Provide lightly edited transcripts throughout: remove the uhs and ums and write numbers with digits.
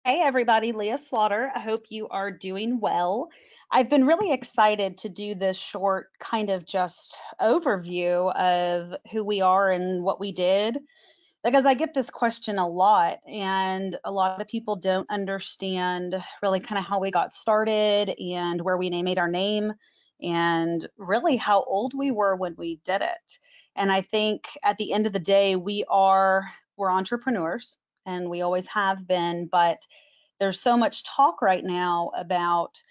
Hey everybody, Leah Slaughter. I hope you are doing well. I've been really excited to do this short kind of just overview of who we are and what we did because I get this question a lot, and a lot of people don't understand really kind of how we got started and where we made our name and really how old we were when we did it. And I think at the end of the day, we're entrepreneurs and we always have been, but there's so much talk right now about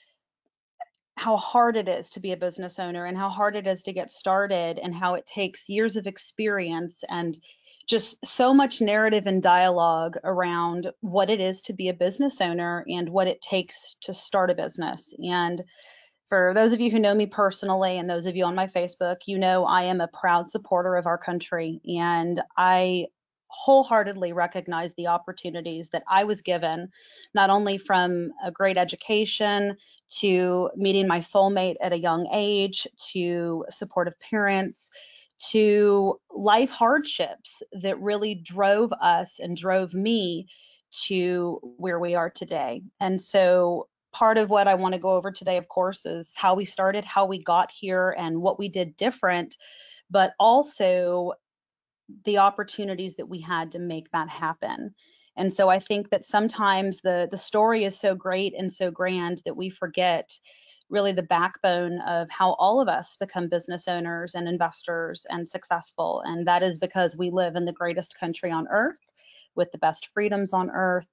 how hard it is to be a business owner and how hard it is to get started and how it takes years of experience and just so much narrative and dialogue around what it is to be a business owner and what it takes to start a business. And for those of you who know me personally and those of you on my Facebook, you know I am a proud supporter of our country, and I wholeheartedly recognize the opportunities that I was given, not only from a great education to meeting my soulmate at a young age, to supportive parents, to life hardships that really drove us and drove me to where we are today. And so part of what I want to go over today, of course, is how we started, how we got here, and what we did different, but also the opportunities that we had to make that happen. And so I think that sometimes the story is so great and so grand that we forget really the backbone of how all of us become business owners and investors and successful. And that is because we live in the greatest country on earth with the best freedoms on earth.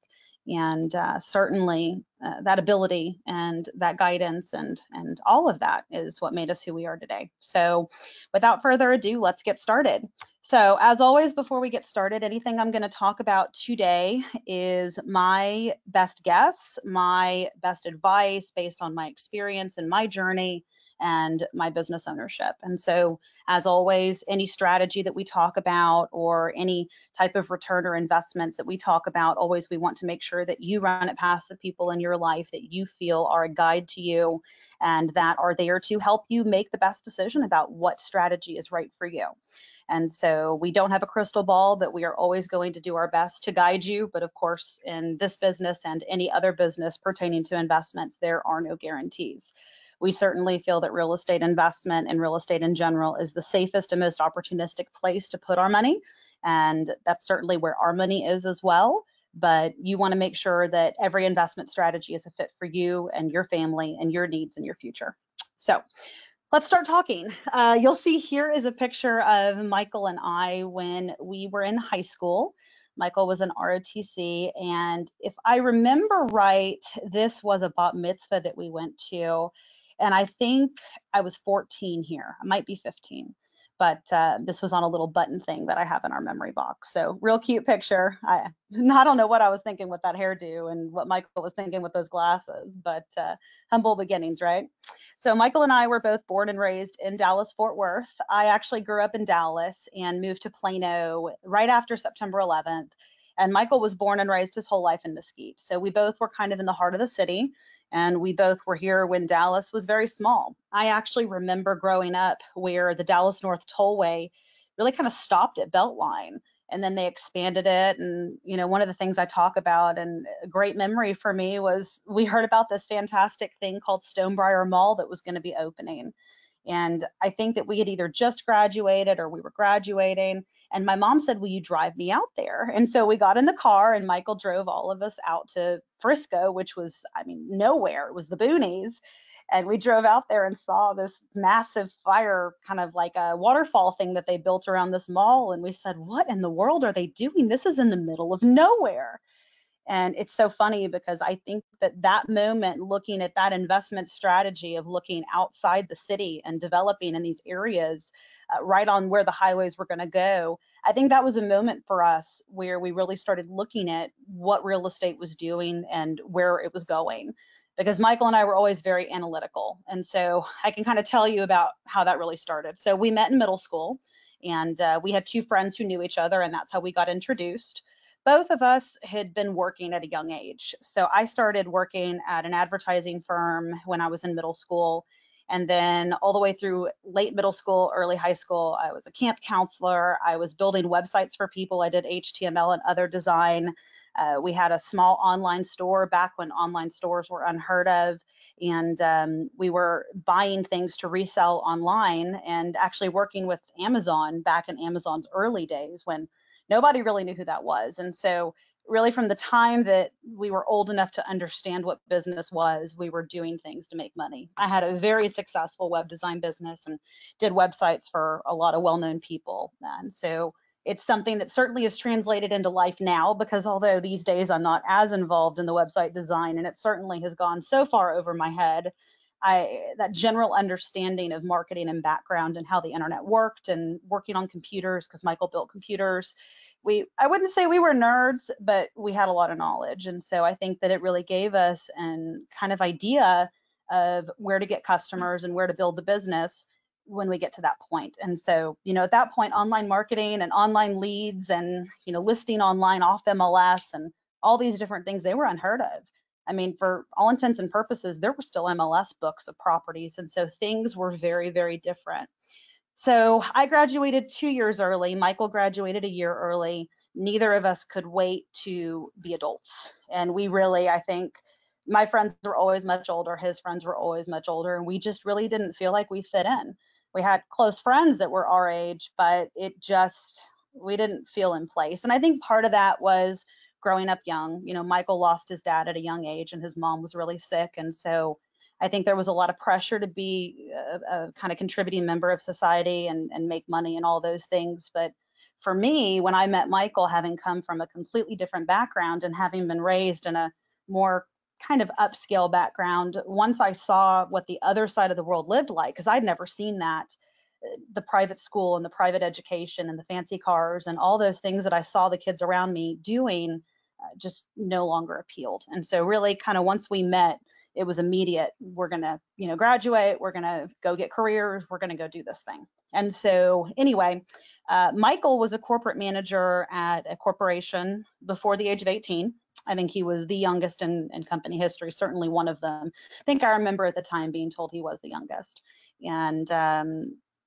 And certainly that ability and that guidance and all of that is what made us who we are today. So without further ado, let's get started. So as always, before we get started, anything I'm going to talk about today is my best guess, my best advice based on my experience and my journey and my business ownership. And so as always, any strategy that we talk about or any type of return or investments that we talk about, always we want to make sure that you run it past the people in your life that you feel are a guide to you and that are there to help you make the best decision about what strategy is right for you. And so we don't have a crystal ball, but we are always going to do our best to guide you. But of course, in this business and any other business pertaining to investments, there are no guarantees. We certainly feel that real estate investment and real estate in general is the safest and most opportunistic place to put our money. And that's certainly where our money is as well. But you want to make sure that every investment strategy is a fit for you and your family and your needs and your future. So let's start talking. You'll see here is a picture of Michael and I when we were in high school. Michael was an ROTC, and if I remember right, this was a bat mitzvah that we went to, and I think I was 14 here. I might be 15, but this was on a little button thing that I have in our memory box. So real cute picture. I don't know what I was thinking with that hairdo and what Michael was thinking with those glasses, but humble beginnings, right? So Michael and I were both born and raised in Dallas, Fort Worth. I actually grew up in Dallas and moved to Plano right after September 11th. And Michael was born and raised his whole life in Mesquite. So we both were kind of in the heart of the city. And we both were here when Dallas was very small. I actually remember growing up where the Dallas North Tollway really kind of stopped at Beltline, and then they expanded it. And one of the things I talk about and a great memory for me was we heard about this fantastic thing called Stonebriar Mall that was going to be opening. And I think that we had either just graduated or we were graduating, and my mom said, will you drive me out there? And so we got in the car and Michael drove all of us out to Frisco, which was, nowhere. It was the boonies. And we drove out there and saw this massive fire, kind of like a waterfall thing that they built around this mall. And we said, what in the world are they doing? This is in the middle of nowhere. And it's so funny because I think that that moment, looking at that investment strategy of looking outside the city and developing in these areas right on where the highways were going to go, I think that was a moment for us where we really started looking at what real estate was doing and where it was going. Because Michael and I were always very analytical. And so I can kind of tell you about how that really started. So we met in middle school, and we had two friends who knew each other, and that's how we got introduced. Both of us had been working at a young age. So I started working at an advertising firm when I was in middle school. And then all the way through late middle school, early high school, I was a camp counselor. I was building websites for people. I did HTML and other design. We had a small online store back when online stores were unheard of, and we were buying things to resell online and actually working with Amazon back in Amazon's early days when nobody really knew who that was. And so really from the time that we were old enough to understand what business was, we were doing things to make money. I had a very successful web design business and did websites for a lot of well-known people. And so it's something that certainly is translated into life now, because although these days I'm not as involved in the website design, and it certainly has gone so far over my head, that general understanding of marketing and background and how the internet worked and working on computers, because Michael built computers, I wouldn't say we were nerds, but we had a lot of knowledge. And so I think that it really gave us an kind of idea of where to get customers and where to build the business when we get to that point. And so, at that point, online marketing and online leads and, listing online off MLS and all these different things, they were unheard of. I mean, for all intents and purposes, there were still MLS books of properties. And so things were very, very different. So I graduated 2 years early. Michael graduated a year early. Neither of us could wait to be adults. And we really, I think, my friends were always much older. His friends were always much older. And we just really didn't feel like we fit in. We had close friends that were our age, but we didn't feel in place. And I think part of that was growing up young. Michael lost his dad at a young age and his mom was really sick. And so I think there was a lot of pressure to be a kind of contributing member of society and make money and all those things. But for me, when I met Michael, having come from a completely different background and having been raised in a more kind of upscale background, once I saw what the other side of the world lived like, because I'd never seen that, the private school and the private education and the fancy cars and all those things that I saw the kids around me doing just no longer appealed. And so really kind of once we met, it was immediate. We're going to, graduate. We're going to go get careers. We're going to go do this thing. And so anyway, Michael was a corporate manager at a corporation before the age of 18. I think he was the youngest in company history, certainly one of them. I think I remember at the time being told he was the youngest. And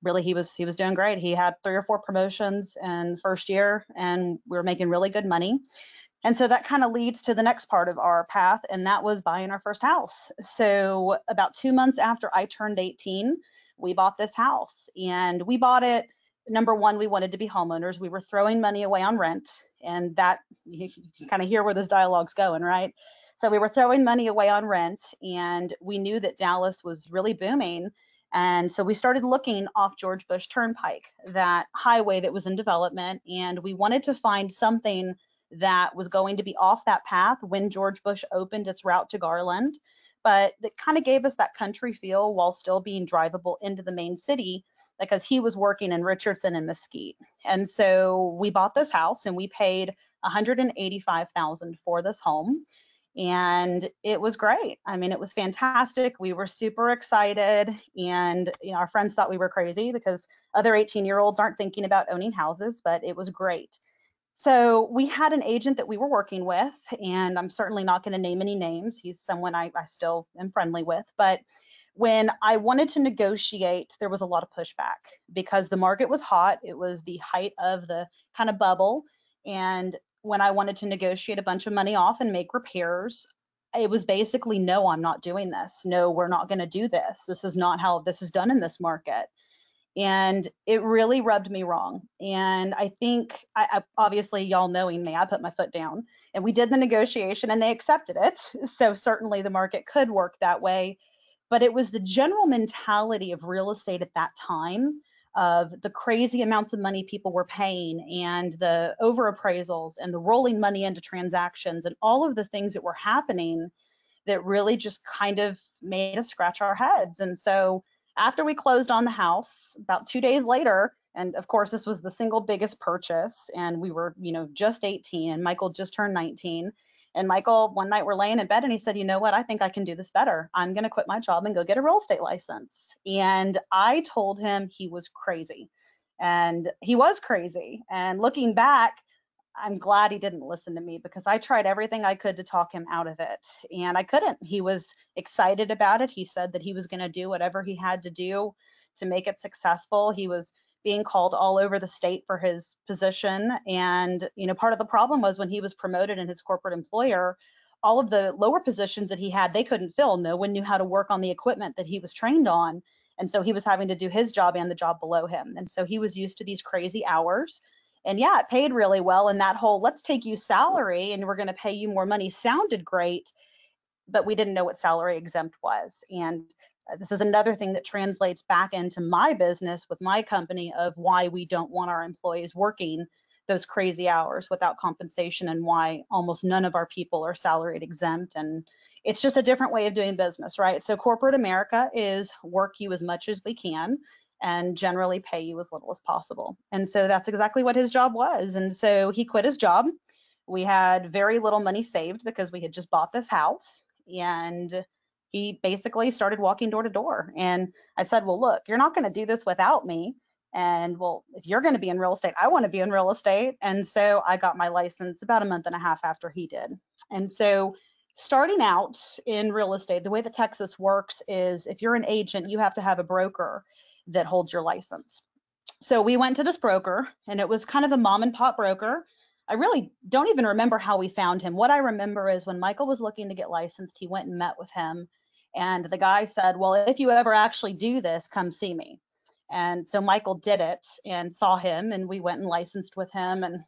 really, he was doing great. He had 3 or 4 promotions in first year, and we were making really good money. And so that kind of leads to the next part of our path, and that was buying our first house. So about 2 months after I turned 18, we bought this house, and we bought it. Number one, we wanted to be homeowners. We were throwing money away on rent, and that you can kind of hear where this dialogue's going, right? So we were throwing money away on rent, and we knew that Dallas was really booming. And so we started looking off George Bush Turnpike, that highway that was in development, and we wanted to find something that was going to be off that path when George Bush opened its route to Garland, but that kind of gave us that country feel while still being drivable into the main city, because he was working in Richardson and Mesquite. And so we bought this house and we paid $185,000 for this home. And it was great. I mean, it was fantastic. We were super excited, and our friends thought we were crazy because other 18-year-olds aren't thinking about owning houses, but it was great. So we had an agent that we were working with, and I'm certainly not going to name any names. He's someone I still am friendly with. But when I wanted to negotiate, there was a lot of pushback because the market was hot. It was the height of the kind of bubble. And when I wanted to negotiate a bunch of money off and make repairs, it was basically, no, I'm not doing this. No, we're not going to do this. This is not how this is done in this market. And it really rubbed me wrong. And I think, obviously, y'all knowing me, I put my foot down and we did the negotiation and they accepted it. So certainly the market could work that way. But it was the general mentality of real estate at that time, of the crazy amounts of money people were paying and the overappraisals and the rolling money into transactions and all of the things that were happening that really just kind of made us scratch our heads. And so after we closed on the house, about 2 days later, and of course this was the single biggest purchase, and we were, just 18, and Michael just turned 19. And Michael, one night we're laying in bed and he said, you know what, I think I can do this better. I'm going to quit my job and go get a real estate license. And I told him he was crazy. And he was crazy. And looking back, I'm glad he didn't listen to me, because I tried everything I could to talk him out of it, and I couldn't. He was excited about it. He said that he was going to do whatever he had to do to make it successful. He was being called all over the state for his position. And, part of the problem was when he was promoted in his corporate employer, all of the lower positions that he had, they couldn't fill. No one knew how to work on the equipment that he was trained on. And so he was having to do his job and the job below him. And so he was used to these crazy hours. And yeah, it paid really well. And that whole let's take you salary and we're going to pay you more money sounded great, but we didn't know what salary exempt was. And this is another thing that translates back into my business with my company of why we don't want our employees working those crazy hours without compensation and why almost none of our people are salaried exempt. And it's just a different way of doing business, right? So corporate America is work you as much as we can and generally pay you as little as possible. And so that's exactly what his job was. And so he quit his job. We had very little money saved because we had just bought this house, and he basically started walking door to door. And I said, well, look, you're not going to do this without me. And well, if you're going to be in real estate, I want to be in real estate. And so I got my license about a month and a half after he did. And so starting out in real estate, the way that Texas works is if you're an agent, you have to have a broker that holds your license. So we went to this broker, and it was kind of a mom and pop broker. I really don't even remember how we found him. What I remember is when Michael was looking to get licensed, he went and met with him. And the guy said, well, if you ever actually do this, come see me. And so Michael did it and saw him, and we went and licensed with him, and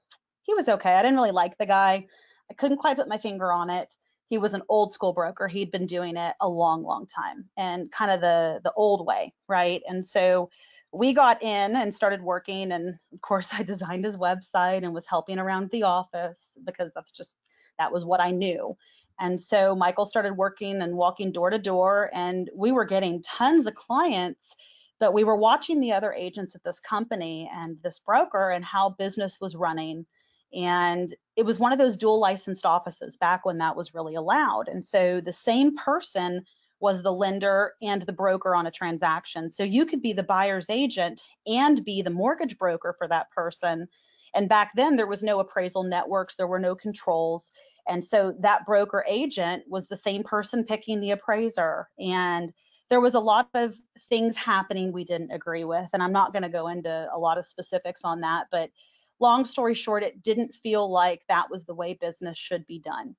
he was okay. I didn't really like the guy. I couldn't quite put my finger on it. He was an old school broker. He'd been doing it a long, long time, and kind of the old way, right? And so we got in and started working, and of course I designed his website and was helping around the office because that was what I knew. And so Michael started working and walking door to door, and we were getting tons of clients, but we were watching the other agents at this company and this broker and how business was running. And it was one of those dual licensed offices back when that was really allowed. And so the same person was the lender and the broker on a transaction. So you could be the buyer's agent and be the mortgage broker for that person. And back then there was no appraisal networks, there were no controls. And so that broker agent was the same person picking the appraiser. And there was a lot of things happening we didn't agree with. And I'm not going to go into a lot of specifics on that, but long story short, it didn't feel like that was the way business should be done.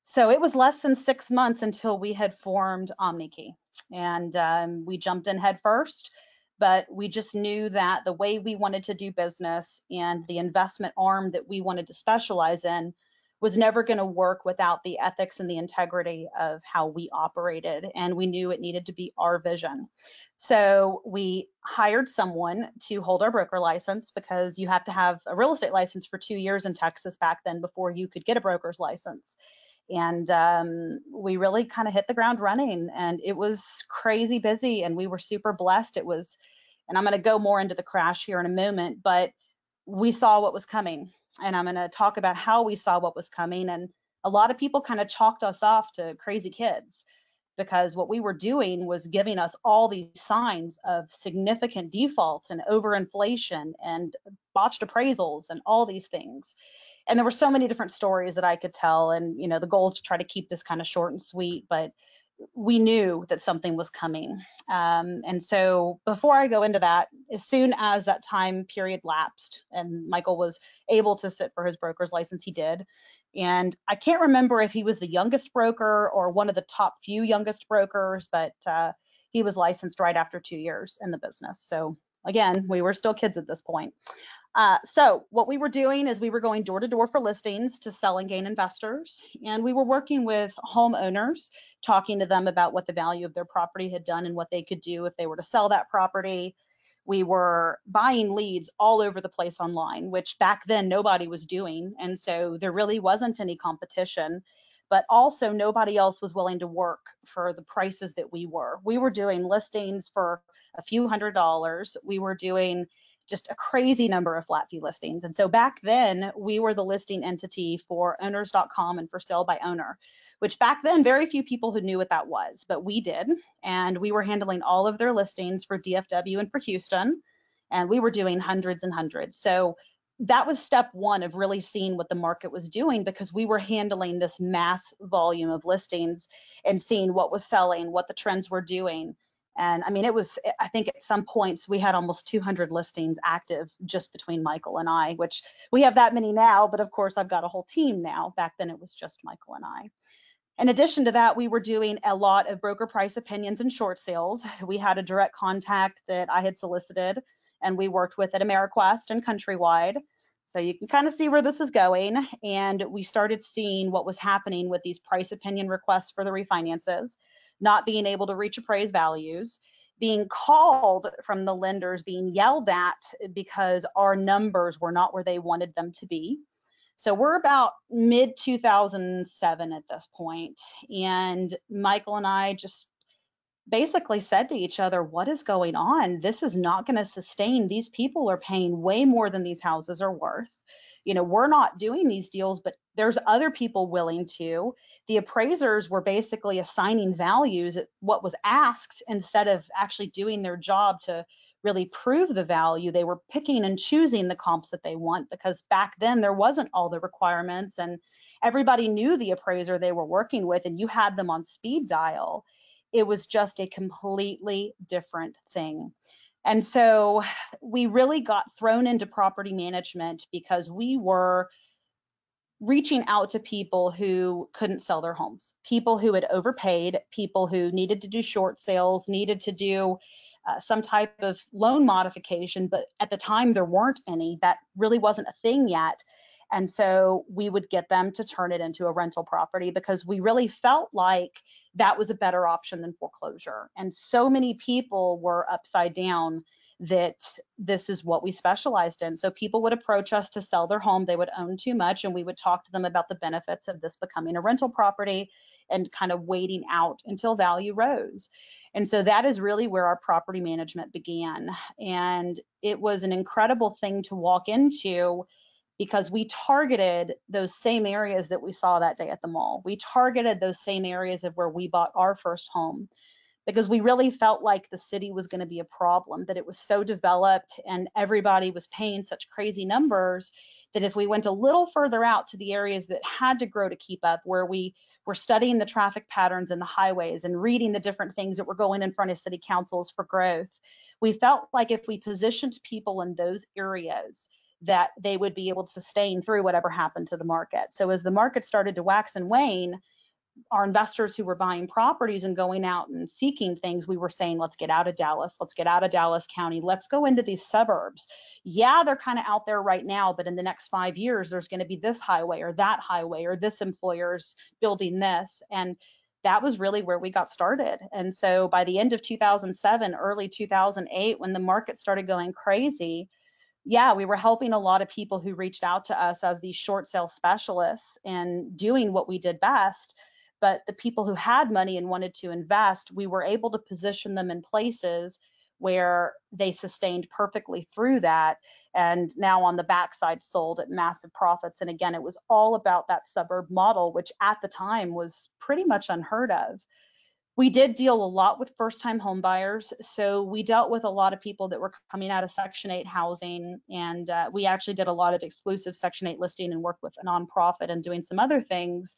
So it was less than 6 months until we had formed OmniKey, and we jumped in head first, but we just knew that the way we wanted to do business and the investment arm that we wanted to specialize in was never going to work without the ethics and the integrity of how we operated. And we knew it needed to be our vision. So we hired someone to hold our broker license, because you have to have a real estate license for 2 years in Texas back then before you could get a broker's license. And we really kind of hit the ground running, and it was crazy busy, and we were super blessed. It was, and I'm going to go more into the crash here in a moment, but we saw what was coming, and I'm going to talk about how we saw what was coming. And a lot of people kind of chalked us off to crazy kids, because what we were doing was giving us all these signs of significant defaults and overinflation and botched appraisals and all these things. And there were so many different stories that I could tell. And, the goal is to try to keep this kind of short and sweet, but we knew that something was coming. And so before I go into that, as soon as that time period lapsed and Michael was able to sit for his broker's license, he did. And I can't remember if he was the youngest broker or one of the top few youngest brokers, but he was licensed right after 2 years in the business. So again, we were still kids at this point. So what we were doing is we were going door to door for listings to sell and gain investors. And we were working with homeowners, talking to them about what the value of their property had done and what they could do if they were to sell that property. We were buying leads all over the place online, which back then nobody was doing. And so there really wasn't any competition, but also nobody else was willing to work for the prices that we were. We were doing listings for a few $100s. We were doing just a crazy number of flat fee listings. And so back then we were the listing entity for owners.com and for sale by owner, which back then very few people who knew what that was, but we did. And we were handling all of their listings for DFW and for Houston. And we were doing hundreds and hundreds. So that was step one of really seeing what the market was doing, because we were handling this mass volume of listings and seeing what was selling, what the trends were doing. And I mean, I think at some points we had almost 200 listings active just between Michael and I, which we have that many now, but of course I've got a whole team now. Back then it was just Michael and I. In addition to that, we were doing a lot of broker price opinions and short sales. We had a direct contact that I had solicited and we worked with at AmeriQuest and Countrywide. So you can kind of see where this is going. And we started seeing what was happening with these price opinion requests for the refinances, not being able to reach appraised values, being called from the lenders, being yelled at because our numbers were not where they wanted them to be. So we're about mid 2007 at this point, and Michael and I just basically said to each other, what is going on? This is not going to sustain. These people are paying way more than these houses are worth. You know, we're not doing these deals, but there's other people willing to. The appraisers were basically assigning values at what was asked instead of actually doing their job to really prove the value. They were picking and choosing the comps that they want, because back then there wasn't all the requirements and everybody knew the appraiser they were working with and you had them on speed dial. It was just a completely different thing. And so we really got thrown into property management because we were reaching out to people who couldn't sell their homes, people who had overpaid, people who needed to do short sales, needed to do some type of loan modification, but at the time there weren't any. That really wasn't a thing yet. And so we would get them to turn it into a rental property because we really felt like that was a better option than foreclosure. And so many people were upside down that this is what we specialized in. So people would approach us to sell their home. They would own too much, and we would talk to them about the benefits of this becoming a rental property and kind of waiting out until value rose. And so that is really where our property management began. And it was an incredible thing to walk into because we targeted those same areas that we saw that day at the mall. We targeted those same areas of where we bought our first home, because we really felt like the city was going to be a problem, that it was so developed and everybody was paying such crazy numbers that if we went a little further out to the areas that had to grow to keep up, where we were studying the traffic patterns and the highways and reading the different things that were going in front of city councils for growth, we felt like if we positioned people in those areas, that they would be able to sustain through whatever happened to the market. So as the market started to wax and wane, our investors who were buying properties and going out and seeking things, we were saying, let's get out of Dallas. Let's get out of Dallas County. Let's go into these suburbs. Yeah, they're kind of out there right now, but in the next 5 years, there's going to be this highway or this employer's building this. And that was really where we got started. And so by the end of 2007, early 2008, when the market started going crazy, yeah, we were helping a lot of people who reached out to us as these short sale specialists and doing what we did best. But the people who had money and wanted to invest, we were able to position them in places where they sustained perfectly through that, and now on the backside sold at massive profits. And again, it was all about that suburb model, which at the time was pretty much unheard of. We did deal a lot with first-time home buyers, so we dealt with a lot of people that were coming out of Section 8 housing, and we actually did a lot of exclusive Section 8 listing and worked with a nonprofit and doing some other things.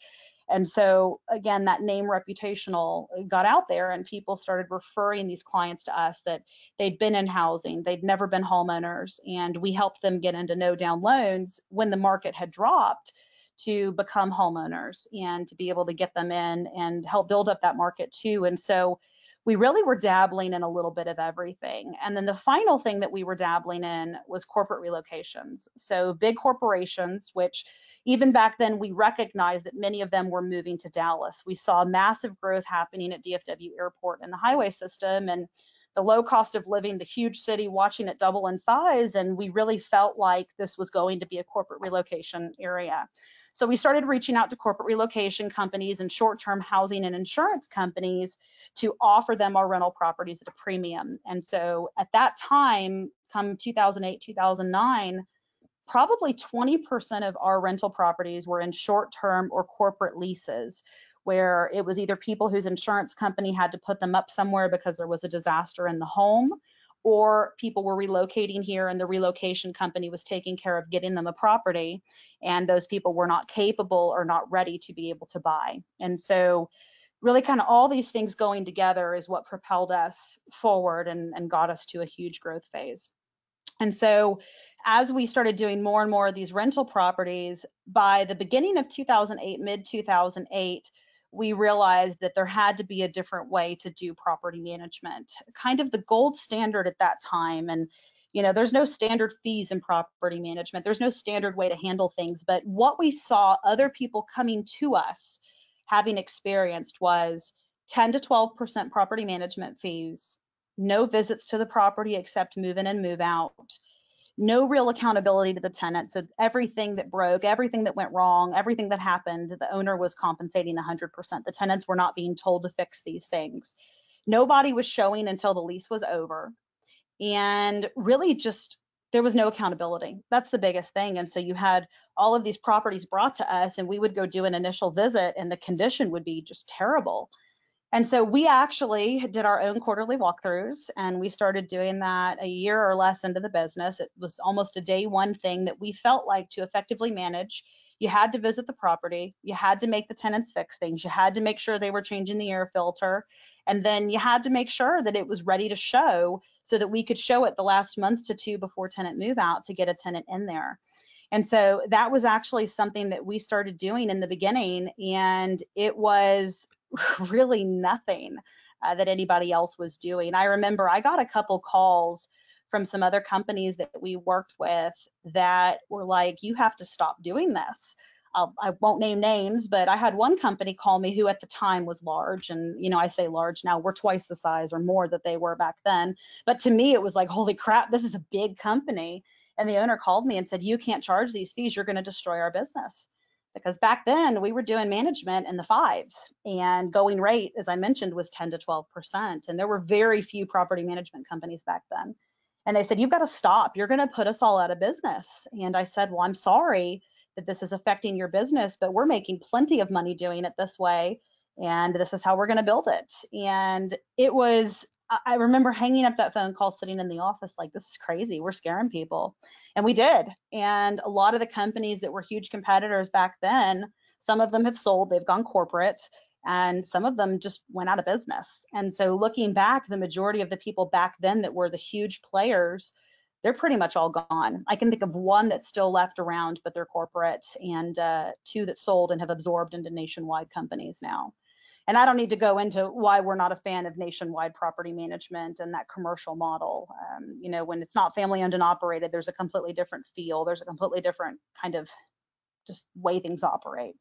And so again, that name reputational got out there and people started referring these clients to us that they'd been in housing, they'd never been homeowners, and we helped them get into no down loans when the market had dropped to become homeowners and to be able to get them in and help build up that market too. And so we really were dabbling in a little bit of everything. And then the final thing that we were dabbling in was corporate relocations. So big corporations, which even back then we recognized that many of them were moving to Dallas. We saw massive growth happening at DFW Airport and the highway system, and the low cost of living, the huge city watching it double in size. And we really felt like this was going to be a corporate relocation area. So we started reaching out to corporate relocation companies and short-term housing and insurance companies to offer them our rental properties at a premium. And so at that time, come 2008, 2009, probably 20% of our rental properties were in short-term or corporate leases, where it was either people whose insurance company had to put them up somewhere because there was a disaster in the home, or people were relocating here and the relocation company was taking care of getting them a property, and those people were not capable or not ready to be able to buy. And so really kind of all these things going together is what propelled us forward and got us to a huge growth phase. And so as we started doing more and more of these rental properties, by the beginning of 2008, mid 2008, we realized that there had to be a different way to do property management, kind of the gold standard at that time. And, there's no standard fees in property management. There's no standard way to handle things. But what we saw other people coming to us having experienced was 10 to 12% property management fees, no visits to the property except move in and move out, no real accountability to the tenant. So everything that broke, everything that went wrong, everything that happened, the owner was compensating 100%. The tenants were not being told to fix these things. Nobody was showing until the lease was over. And really just there was no accountability. That's the biggest thing. And so you had all of these properties brought to us, and we would go do an initial visit, and the condition would be just terrible. And so we actually did our own quarterly walkthroughs, and we started doing that a year or less into the business. It was almost a day one thing that we felt like to effectively manage. You had to visit the property, you had to make the tenants fix things, you had to make sure they were changing the air filter, and then you had to make sure that it was ready to show so that we could show it the last month to two before tenant move out to get a tenant in there. And so that was actually something that we started doing in the beginning, and it was really nothing that anybody else was doing. I remember I got a couple calls from some other companies that we worked with that were like, you have to stop doing this. I won't name names, but I had one company call me who at the time was large. And, I say large now, we're twice the size or more that they were back then. But to me, it was like, holy crap, this is a big company. And the owner called me and said, you can't charge these fees. You're going to destroy our business. Because back then we were doing management in the fives, and going rate, as I mentioned, was 10 to 12%. And there were very few property management companies back then. And they said, you've got to stop. You're going to put us all out of business. And I said, well, I'm sorry that this is affecting your business, but we're making plenty of money doing it this way. And this is how we're going to build it. And it was, I remember hanging up that phone call, sitting in the office like, this is crazy. We're scaring people. And we did. And a lot of the companies that were huge competitors back then, some of them have sold, they've gone corporate, and some of them just went out of business. And so looking back, the majority of the people back then that were the huge players, they're pretty much all gone. I can think of one that's still left around, but they're corporate, and two that sold and have absorbed into nationwide companies now. And I don't need to go into why we're not a fan of nationwide property management and that commercial model. When it's not family owned and operated, there's a completely different feel. There's a completely different kind of just way things operate.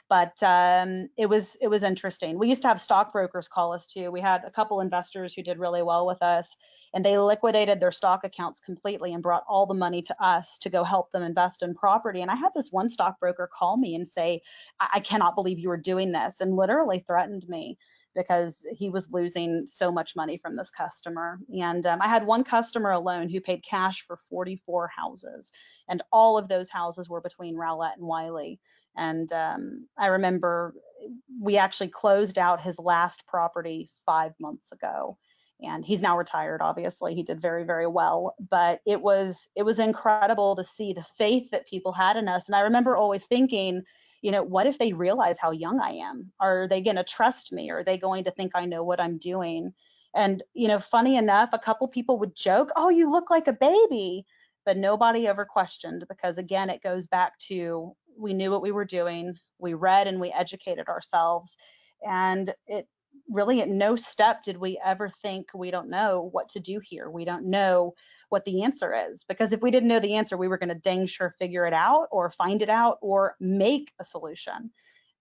But it was interesting. We used to have stockbrokers call us too. We had a couple investors who did really well with us, and they liquidated their stock accounts completely and brought all the money to us to go help them invest in property. And I had this one stockbroker call me and say, I cannot believe you were doing this, and literally threatened me because he was losing so much money from this customer. And I had one customer alone who paid cash for 44 houses, and all of those houses were between Rowlett and Wiley. And I remember we actually closed out his last property 5 months ago, and he's now retired. Obviously, he did very, very well. But it was incredible to see the faith that people had in us. And I remember always thinking, what if they realize how young I am? Are they going to trust me? Are they going to think I know what I'm doing? And funny enough, a couple people would joke, "Oh, you look like a baby," but nobody ever questioned, because again, it goes back to, we knew what we were doing, we read and we educated ourselves, and it really at no step did we ever think, we don't know what to do here, we don't know what the answer is. Because if we didn't know the answer, we were going to dang sure figure it out or find it out or make a solution.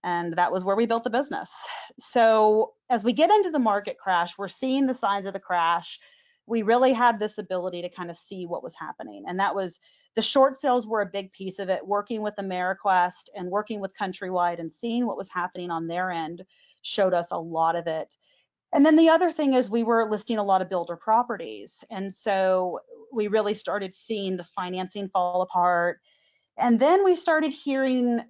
And that was where we built the business. So as we get into the market crash, we're seeing the signs of the crash. We really had this ability to kind of see what was happening. And that was, the short sales were a big piece of it. Working with Ameriquest and working with Countrywide and seeing what was happening on their end showed us a lot of it. And then the other thing is, we were listing a lot of builder properties. And so we really started seeing the financing fall apart. And then we started hearing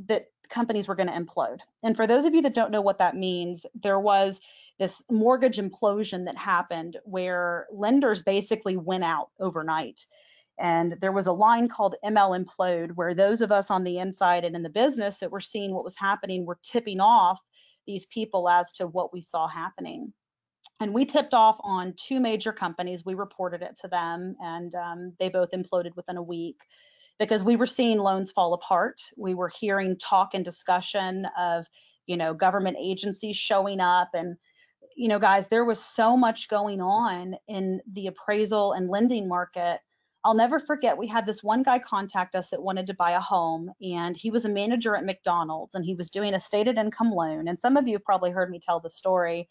that companies were going to implode. And for those of you that don't know what that means, there was this mortgage implosion that happened where lenders basically went out overnight. And there was a line called ML Implode, where those of us on the inside and in the business that were seeing what was happening were tipping off these people as to what we saw happening. And we tipped off on two major companies. We reported it to them, and they both imploded within a week because we were seeing loans fall apart. We were hearing talk and discussion of, government agencies showing up. And, guys, there was so much going on in the appraisal and lending market. I'll never forget, we had this one guy contact us that wanted to buy a home, and he was a manager at McDonald's, and he was doing a stated income loan. And some of you have probably heard me tell the story.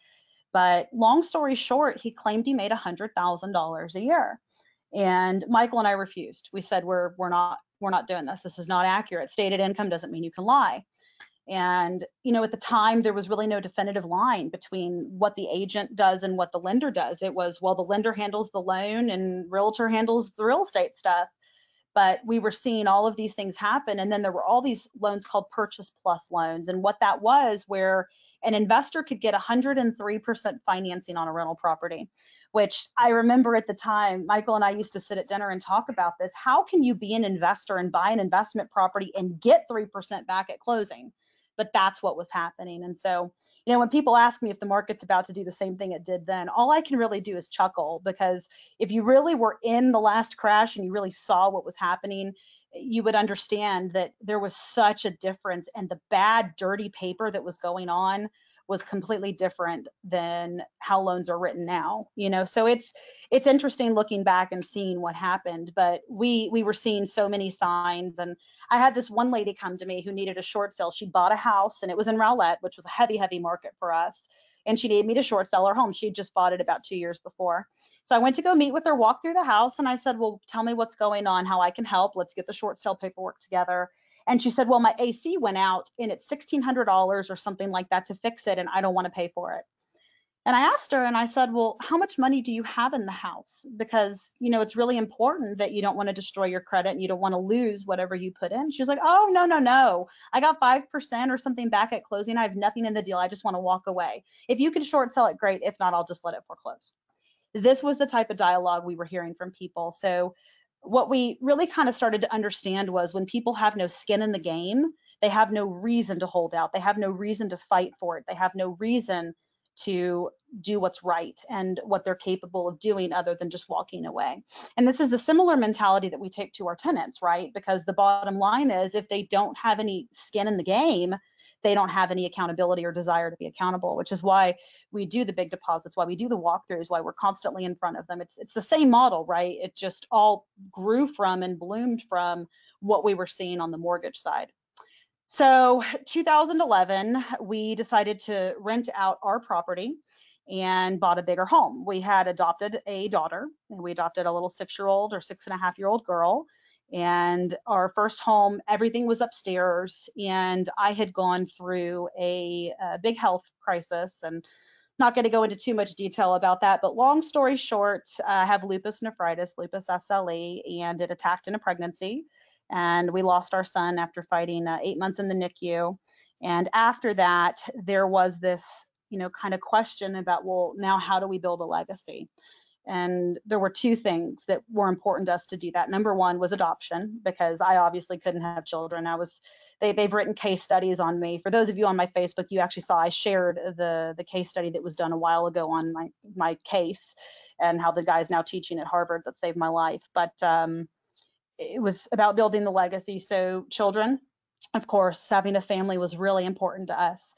But long story short, he claimed he made $100,000 a year. And Michael and I refused. We said, we're not doing this. This is not accurate. Stated income doesn't mean you can lie. And, at the time, there was really no definitive line between what the agent does and what the lender does. It was, well, the lender handles the loan and realtor handles the real estate stuff. But we were seeing all of these things happen. And then there were all these loans called purchase plus loans. And what that was, where an investor could get 103% financing on a rental property, which I remember at the time, Michael and I used to sit at dinner and talk about this. How can you be an investor and buy an investment property and get 3% back at closing? But that's what was happening. And so, when people ask me if the market's about to do the same thing it did then, all I can really do is chuckle, because if you really were in the last crash and you really saw what was happening, you would understand that there was such a difference, and the bad, dirty paper that was going on was completely different than how loans are written now. So it's interesting looking back and seeing what happened. But we were seeing so many signs. And I had this one lady come to me who needed a short sale. She bought a house, and it was in Rowlett, which was a heavy market for us. And she needed me to short sell her home. She just bought it about 2 years before. So I went to go meet with her, walk through the house, and I said, well, tell me what's going on, how I can help. Let's get the short sale paperwork together. And she said, well, my AC went out and it's $1,600 or something like that to fix it, and I don't want to pay for it. And I asked her, and I said, well, how much money do you have in the house? Because, it's really important that you don't want to destroy your credit and you don't want to lose whatever you put in. She was like, oh, no. I got 5% or something back at closing. I have nothing in the deal. I just want to walk away. If you can short sell it, great. If not, I'll just let it foreclose. This was the type of dialogue we were hearing from people. So what we really kind of started to understand was, when people have no skin in the game, they have no reason to hold out. They have no reason to fight for it. They have no reason to do what's right and what they're capable of doing other than just walking away. And this is the similar mentality that we take to our tenants, right? Because the bottom line is, if they don't have any skin in the game, they don't have any accountability or desire to be accountable, which is why we do the big deposits, why we do the walkthroughs, why we're constantly in front of them. It's the same model, right? It just all grew from and bloomed from what we were seeing on the mortgage side. So 2011, we decided to rent out our property and bought a bigger home. We had adopted a daughter, and we adopted a little 6-year-old or 6.5-year-old girl. And our first home, everything was upstairs, and I had gone through a big health crisis, and not going to go into too much detail about that, but long story short, I have lupus nephritis, lupus SLE, and it attacked in a pregnancy, and we lost our son after fighting 8 months in the NICU. And after that, there was this, kind of question about, well, now how do we build a legacy? And there were two things that were important to us to do that. Number one was adoption, because I obviously couldn't have children. They've written case studies on me. For those of you on my Facebook, you actually saw I shared the case study that was done a while ago on my case, and how the guy's now teaching at Harvard that saved my life. But it was about building the legacy. So children, of course, having a family was really important to us,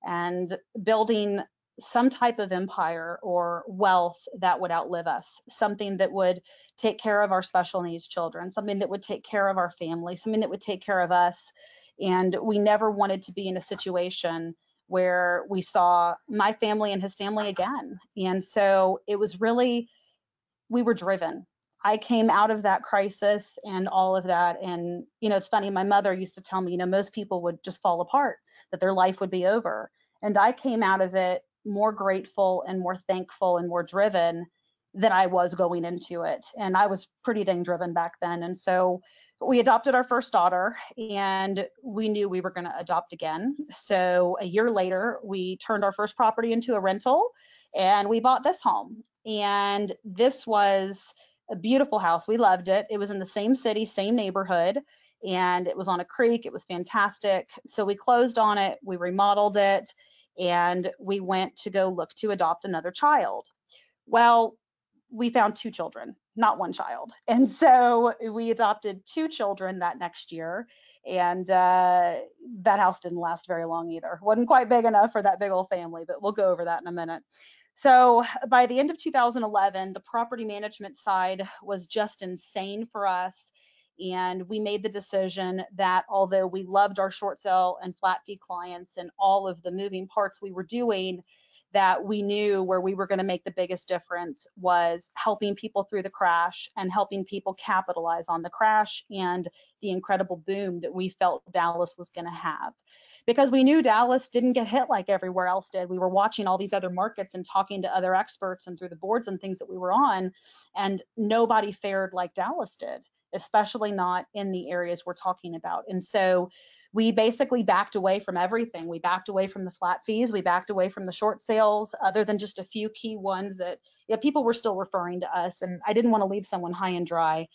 and building some type of empire or wealth that would outlive us, something that would take care of our special needs children, something that would take care of our family, something that would take care of us. And we never wanted to be in a situation where we saw my family and his family again. And so it was really, we were driven. I came out of that crisis and all of that. And, it's funny, my mother used to tell me, most people would just fall apart, that their life would be over. And I came out of it more grateful and more thankful and more driven than I was going into it. And I was pretty dang driven back then. And so we adopted our first daughter, and we knew we were going to adopt again. So a year later, we turned our first property into a rental, and we bought this home. And this was a beautiful house. We loved it. It was in the same city, same neighborhood, and it was on a creek. It was fantastic. So we closed on it. We remodeled it. and we went to go look to adopt another child. Well, we found two children, not one child. And so we adopted two children that next year. And that house didn't last very long either. Wasn't quite big enough for that big old family, but we'll go over that in a minute. So by the end of 2011, the property management side was just insane for us. And we made the decision that although we loved our short sale and flat fee clients and all of the moving parts we were doing, that we knew where we were going to make the biggest difference was helping people through the crash and helping people capitalize on the crash and the incredible boom that we felt Dallas was going to have. Because we knew Dallas didn't get hit like everywhere else did. We were watching all these other markets and talking to other experts and through the boards and things that we were on, and nobody fared like Dallas did, especially not in the areas we're talking about. And so we basically backed away from everything. We backed away from the flat fees. We backed away from the short sales, other than just a few key ones that people were still referring to us. And I didn't want to leave someone high and dry,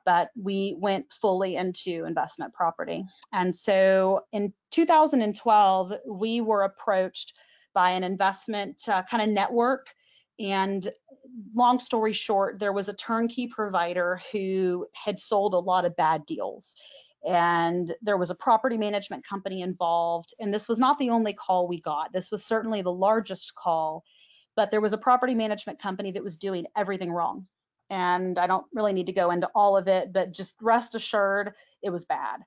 but we went fully into investment property. And so in 2012, we were approached by an investment kind of network. And long story short, there was a turnkey provider who had sold a lot of bad deals. And there was a property management company involved. And this was not the only call we got. This was certainly the largest call, but there was a property management company that was doing everything wrong. And I don't really need to go into all of it, but just rest assured, it was bad.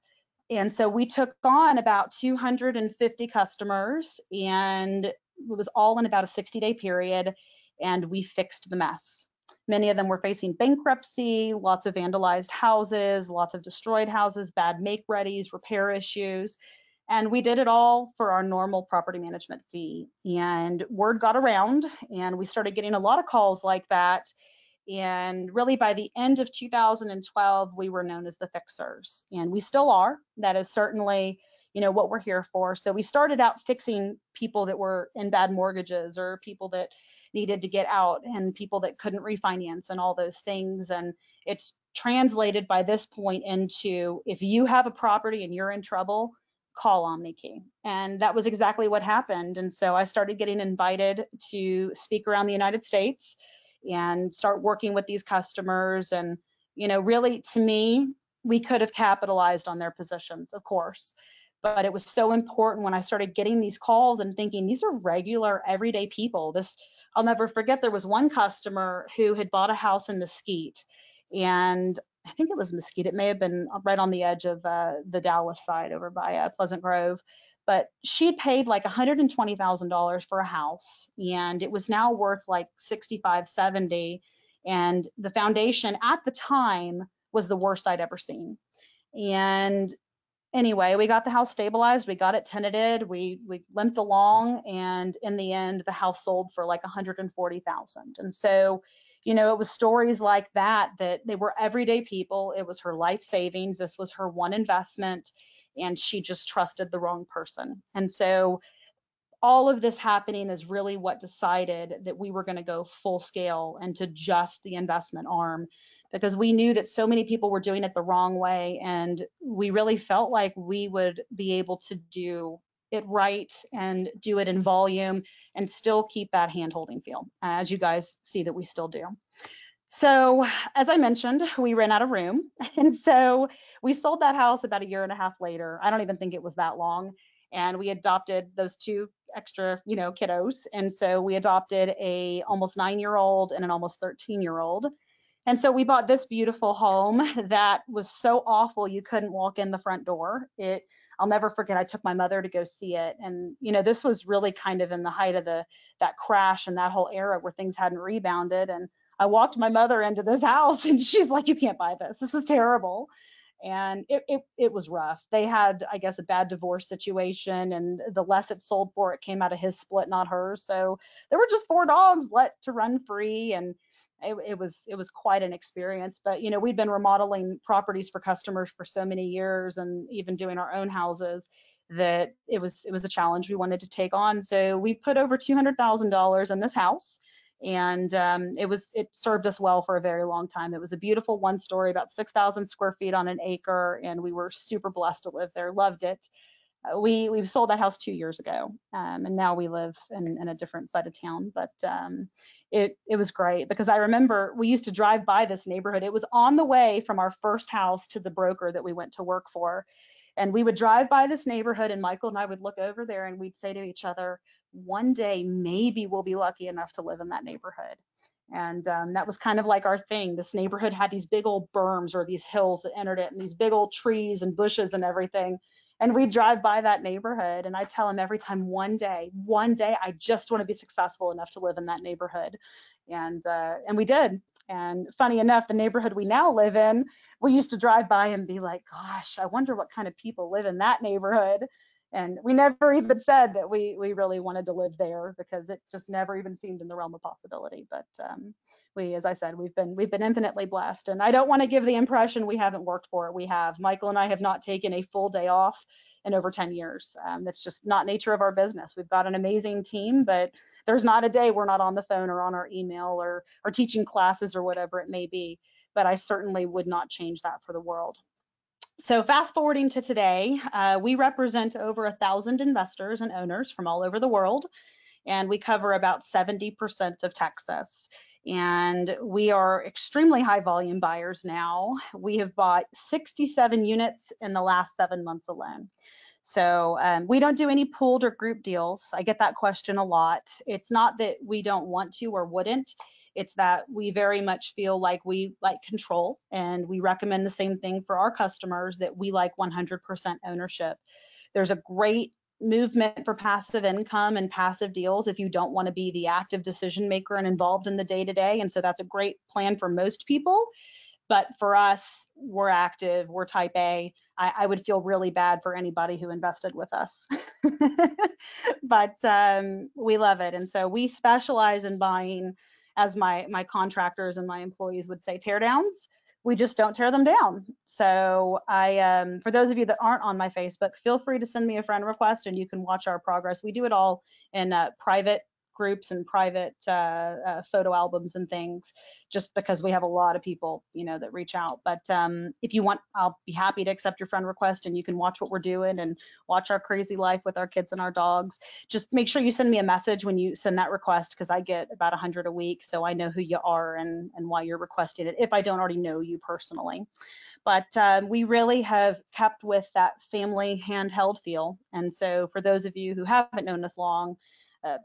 And so we took on about 250 customers, and it was all in about a 60-day period, and we fixed the mess. Many of them were facing bankruptcy, lots of vandalized houses, lots of destroyed houses, bad make-readies, repair issues. And we did it all for our normal property management fee. And word got around, and we started getting a lot of calls like that. And really by the end of 2012, we were known as the fixers, and we still are. That is certainly, what we're here for. So we started out fixing people that were in bad mortgages or people that needed to get out and people that couldn't refinance and all those things. And it's translated by this point into, if you have a property and you're in trouble, call OmniKey. And that was exactly what happened. And so I started getting invited to speak around the United States and start working with these customers. And, really to me, we could have capitalized on their positions, of course, but it was so important when I started getting these calls and thinking, these are regular, everyday people. I'll never forget, there was one customer who had bought a house in Mesquite, and I think it was Mesquite. It may have been right on the edge of the Dallas side over by Pleasant Grove. But she'd paid like $120,000 for a house, and it was now worth like 65, 70. And the foundation at the time was the worst I'd ever seen. And anyway, we got the house stabilized, we got it tenanted, we limped along, and in the end, the house sold for like 140,000. And so, it was stories like that they were everyday people. It was her life savings. This was her one investment, and she just trusted the wrong person. And so all of this happening is really what decided that we were going to go full scale into just the investment arm, because we knew that so many people were doing it the wrong way, and we really felt like we would be able to do it right and do it in volume and still keep that hand-holding feel, as you guys see that we still do. So as I mentioned, we ran out of room. And so we sold that house about a year and a half later. I don't even think it was that long. And we adopted those two extra, kiddos. And so we adopted a almost 9-year-old and an almost 13-year-old. And so we bought this beautiful home that was so awful you couldn't walk in the front door. I'll never forget, I took my mother to go see it. And, this was really kind of in the height of that crash and that whole era where things hadn't rebounded. And I walked my mother into this house, and she's like, you can't buy this. This is terrible. And it was rough. They had, I guess, a bad divorce situation, and the less it sold for, it came out of his split, not hers. So there were just 4 dogs let to run free, and it was quite an experience. But we'd been remodeling properties for customers for so many years, and even doing our own houses, that it was a challenge we wanted to take on. So we put over $200,000 in this house, and it served us well for a very long time. It was a beautiful 1-story, about 6,000 square feet on an acre, and we were super blessed to live there. Loved it. we've sold that house 2 years ago, and now we live in a different side of town. But it was great because I remember we used to drive by this neighborhood. It was on the way from our first house to the broker that we went to work for, and we would drive by this neighborhood, and Michael and I would look over there and we'd say to each other, one day maybe we'll be lucky enough to live in that neighborhood. And that was kind of like our thing. This neighborhood had these big old berms or these hills that entered it, and these big old trees and bushes and everything. And we drive by that neighborhood, and I tell him every time, one day, I just want to be successful enough to live in that neighborhood. And we did. And funny enough, the neighborhood we now live in, we used to drive by and be like, gosh, I wonder what kind of people live in that neighborhood. And we never even said that we really wanted to live there because it just never even seemed in the realm of possibility. But we, as I said, we've been infinitely blessed. And I don't want to give the impression we haven't worked for it. We have. Michael and I have not taken a full day off in over 10 years. That's just not nature of our business. We've got an amazing team, but there's not a day we're not on the phone or on our email or teaching classes or whatever it may be. But I certainly would not change that for the world. So fast forwarding to today, we represent over 1,000 investors and owners from all over the world, and we cover about 70% of Texas. And we are extremely high volume buyers now. We have bought 67 units in the last 7 months alone. So we don't do any pooled or group deals. I get that question a lot. It's not that we don't want to or wouldn't. It's that we very much feel like we like control, and we recommend the same thing for our customers, that we like 100% ownership. There's a great movement for passive income and passive deals if you don't want to be the active decision maker and involved in the day-to-day. And so that's a great plan for most people. But for us, we're active, we're type A. I would feel really bad for anybody who invested with us. But we love it. And so we specialize in buying, as my contractors and my employees would say, tear downs. We just don't tear them down. So for those of you that aren't on my Facebook, feel free to send me a friend request and you can watch our progress. We do it all in private groups and private photo albums and things, just because we have a lot of people, that reach out. But if you want, I'll be happy to accept your friend request and you can watch what we're doing and watch our crazy life with our kids and our dogs. Just make sure you send me a message when you send that request, because I get about 100 a week, so I know who you are and why you're requesting it, if I don't already know you personally. But we really have kept with that family handheld feel. And so for those of you who haven't known us long,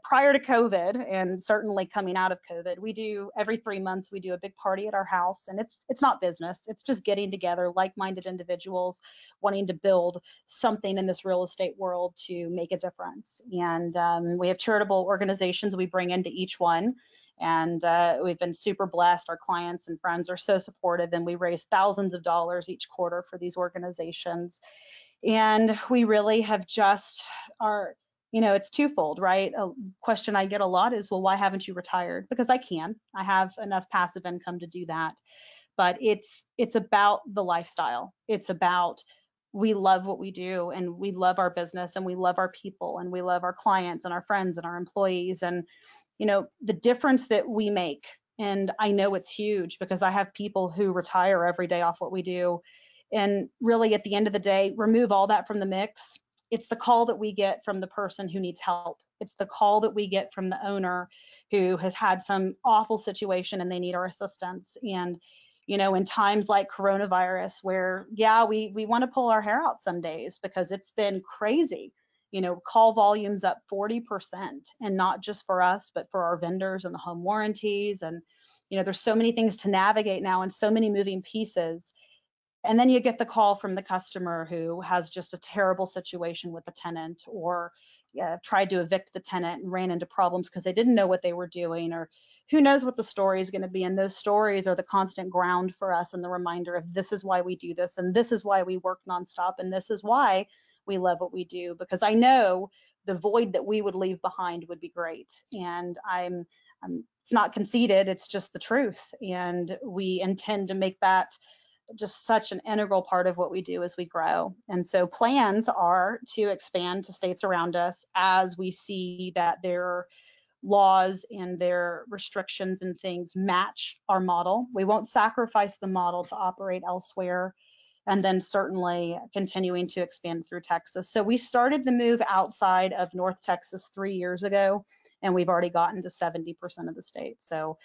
prior to COVID, and certainly coming out of COVID, we do every 3 months, we do a big party at our house, and it's not business. It's just getting together like-minded individuals wanting to build something in this real estate world to make a difference. And we have charitable organizations we bring into each one. And we've been super blessed. Our clients and friends are so supportive, and we raise thousands of dollars each quarter for these organizations. And we really have just it's twofold, right? A question I get a lot is, well, why haven't you retired? Because I have enough passive income to do that. But it's about the lifestyle. It's about, we love what we do, and we love our business, and we love our people, and we love our clients and our friends and our employees. And the difference that we make, and I know it's huge because I have people who retire every day off what we do. And really, at the end of the day, remove all that from the mix. It's the call that we get from the person who needs help. It's the call that we get from the owner who has had some awful situation and they need our assistance. And in times like coronavirus, where we want to pull our hair out some days because it's been crazy. Call volumes up 40%, and not just for us, but for our vendors and the home warranties. And there's so many things to navigate now and so many moving pieces. And then you get the call from the customer who has just a terrible situation with the tenant, or tried to evict the tenant and ran into problems because they didn't know what they were doing, or who knows what the story is going to be. And those stories are the constant ground for us and the reminder of, this is why we do this, and this is why we work nonstop, and this is why we love what we do. Because I know the void that we would leave behind would be great. And it's not conceited, it's just the truth. And we intend to make that just such an integral part of what we do as we grow. And so plans are to expand to states around us as we see that their laws and their restrictions and things match our model. We won't sacrifice the model to operate elsewhere. and then certainly continuing to expand through Texas. So we started the move outside of North Texas 3 years ago, and we've already gotten to 70% of the state. So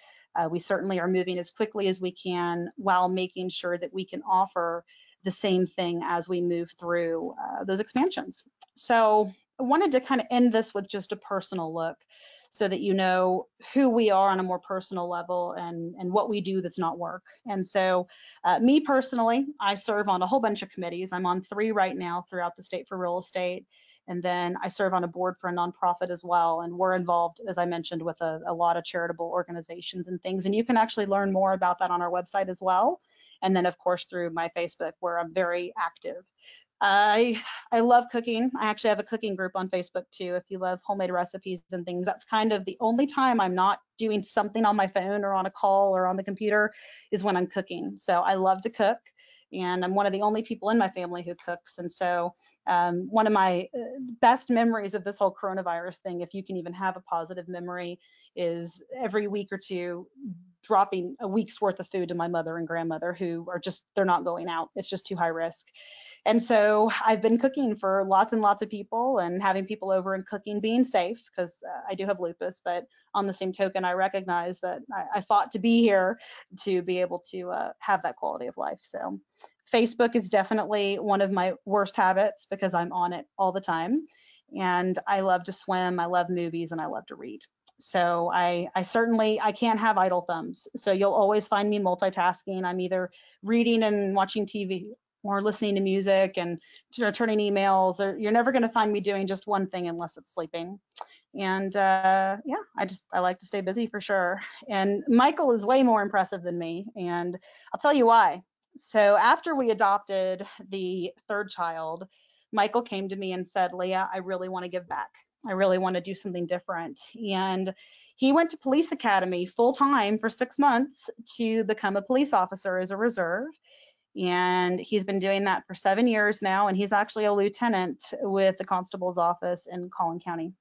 we certainly are moving as quickly as we can while making sure that we can offer the same thing as we move through those expansions. So I wanted to kind of end this with just a personal look so that you know who we are on a more personal level and what we do that's not work. And so me personally, I serve on a whole bunch of committees. I'm on 3 right now throughout the state for real estate. And then I serve on a board for a nonprofit as well. And we're involved, as I mentioned, with a lot of charitable organizations and things. And you can actually learn more about that on our website as well. And then, of course, through my Facebook, where I'm very active. I love cooking. I actually have a cooking group on Facebook too. If you love homemade recipes and things, that's kind of the only time I'm not doing something on my phone or on a call or on the computer is when I'm cooking. So I love to cook, and I'm one of the only people in my family who cooks. And so one of my best memories of this whole coronavirus thing, if you can even have a positive memory, is every week or two dropping a week's worth of food to my mother and grandmother, who are just, they're not going out. It's just too high risk. And so I've been cooking for lots and lots of people and having people over and cooking, being safe, because I do have lupus, but on the same token, I recognize that I fought to be here to be able to have that quality of life. So Facebook is definitely one of my worst habits because I'm on it all the time. And I love to swim, I love movies, and I love to read. So I certainly, I can't have idle thumbs. So you'll always find me multitasking. I'm either reading and watching TV or listening to music and returning emails. Or you're never going to find me doing just one thing unless it's sleeping. And yeah, I like to stay busy for sure. And Michael is way more impressive than me, and I'll tell you why. So after we adopted the 3rd child, Michael came to me and said, Leah, I really want to give back. I really want to do something different. And he went to police academy full time for 6 months to become a police officer as a reserve. And he's been doing that for 7 years now. And he's actually a lieutenant with the constable's office in Collin County.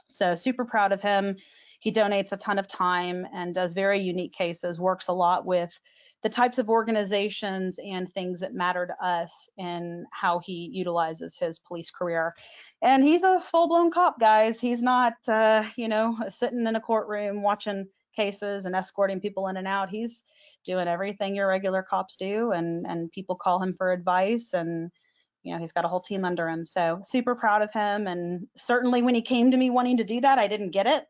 So super proud of him. He donates a ton of time and does very unique cases, works a lot with the types of organizations and things that matter to us and how he utilizes his police career. And he's a full-blown cop, guys. He's not, sitting in a courtroom watching cases and escorting people in and out. He's doing everything your regular cops do, and people call him for advice, and he's got a whole team under him. So super proud of him. And certainly when he came to me wanting to do that, I didn't get it,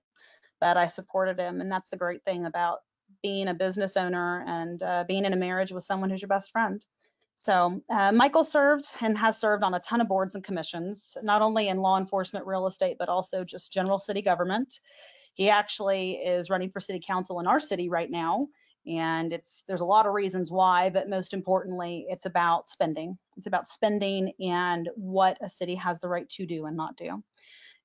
but I supported him. And that's the great thing about being a business owner and being in a marriage with someone who's your best friend. So Michael served and has served on a ton of boards and commissions, not only in law enforcement, real estate, but also just general city government. He actually is running for city council in our city right now. And there's a lot of reasons why, but most importantly, it's about spending. It's about spending and what a city has the right to do and not do.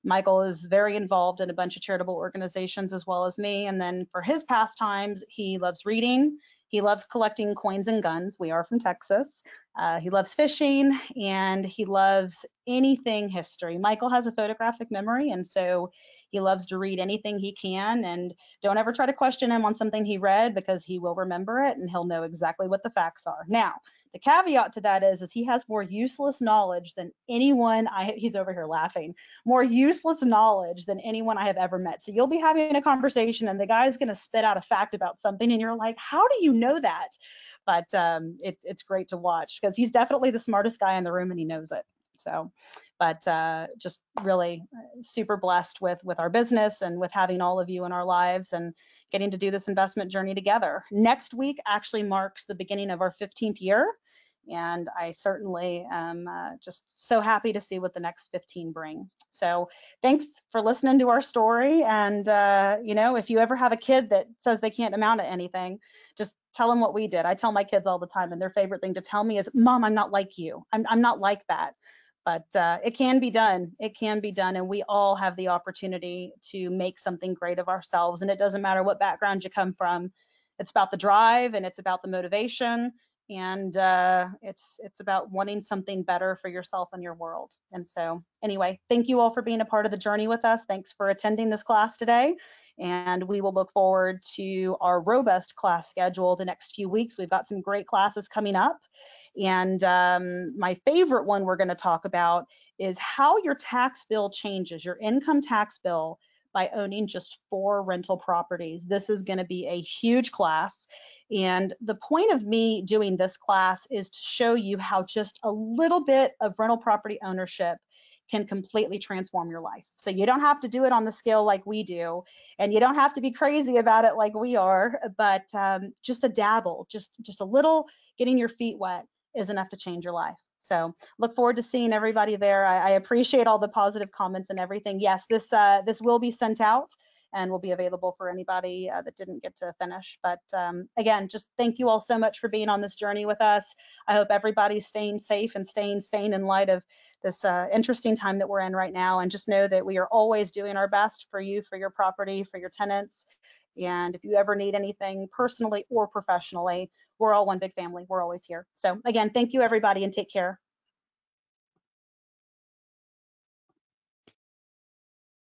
Michael is very involved in a bunch of charitable organizations as well as me. And then for his pastimes, he loves reading. He loves collecting coins and guns. We are from Texas. He loves fishing, and he loves anything history. Michael has a photographic memory, and so he loves to read anything he can. And don't ever try to question him on something he read, because he will remember it and he'll know exactly what the facts are. Now, the caveat to that is he has more useless knowledge than anyone he's over here laughing, more useless knowledge than anyone I have ever met. So you'll be having a conversation and the guy's going to spit out a fact about something and you're like, how do you know that? But it's great to watch because he's definitely the smartest guy in the room and he knows it. So, but just really super blessed with our business and with having all of you in our lives and getting to do this investment journey together. Next week actually marks the beginning of our 15th year. And I certainly am just so happy to see what the next 15 bring. So thanks for listening to our story. And, if you ever have a kid that says they can't amount to anything, just tell them what we did. I tell my kids all the time, and their favorite thing to tell me is, Mom, I'm not like you. I'm not like that. But it can be done. It can be done. And we all have the opportunity to make something great of ourselves. And it doesn't matter what background you come from. It's about the drive and it's about the motivation. And it's about wanting something better for yourself and your world. And so anyway, thank you all for being a part of the journey with us. Thanks for attending this class today. And we will look forward to our robust class schedule the next few weeks. We've got some great classes coming up. And my favorite one we're going to talk about is how your tax bill changes, your income tax bill, by owning just 4 rental properties. This is going to be a huge class. And the point of me doing this class is to show you how just a little bit of rental property ownership can completely transform your life. So you don't have to do it on the scale like we do, and you don't have to be crazy about it like we are, but just a dabble, just a little, getting your feet wet is enough to change your life. So look forward to seeing everybody there. I appreciate all the positive comments and everything. Yes, this will be sent out and will be available for anybody that didn't get to finish. But again, just thank you all so much for being on this journey with us. I hope everybody's staying safe and staying sane in light of this interesting time that we're in right now. And just know that we are always doing our best for you, for your property, for your tenants. And if you ever need anything personally or professionally, we're all one big family. We're always here. So again, thank you everybody and take care.